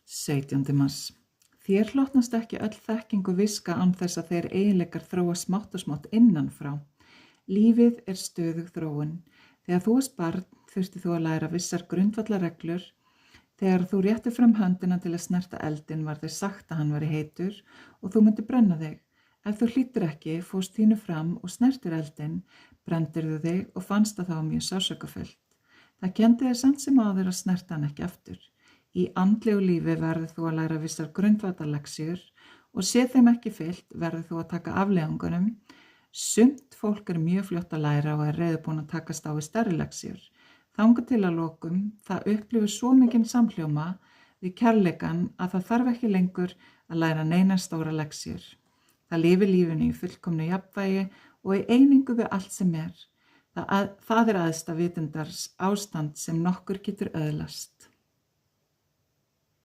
17. mars. Þér hlotnast ekki öll þekking og viska án þess að þeir eiginleikar þróa smátt og smátt innan frá. Lífið er stöðug þróun. Þegar þú varst barn þurfti þú að læra vissar grundvallarreglur. Þegar þú réttir fram höndina til að snerta eldinn var þér sagt að hann væri heitur og þú myndir brenna þig. Ef þú hlýtur ekki, fórst þínu fram og snertir eldinn, brendirðu þig og fannst að það var mjög sársaukafullt. Það kenndi þér samt sem áður að snerta hann ekki aftur. Í andlegu lífi verður þú að læra vissar grundvallarlexíur og sé þeim ekki fylgt verður þú að taka afleiðingunum. Sumt fólk er mjög fljótt að læra og er reiðubúin að takast á við stærri lexíur. Þangað til að lokum, það upplifir svo mikinn samhljóma við kærleikann að það þarf ekki lengur að læra neinar stóra lexíur. Það lifir lífinu í fullkomnu jafnvægi og í einingu við allt sem er. Það er æðsta vitundars ástand sem nokkur getur öðlast.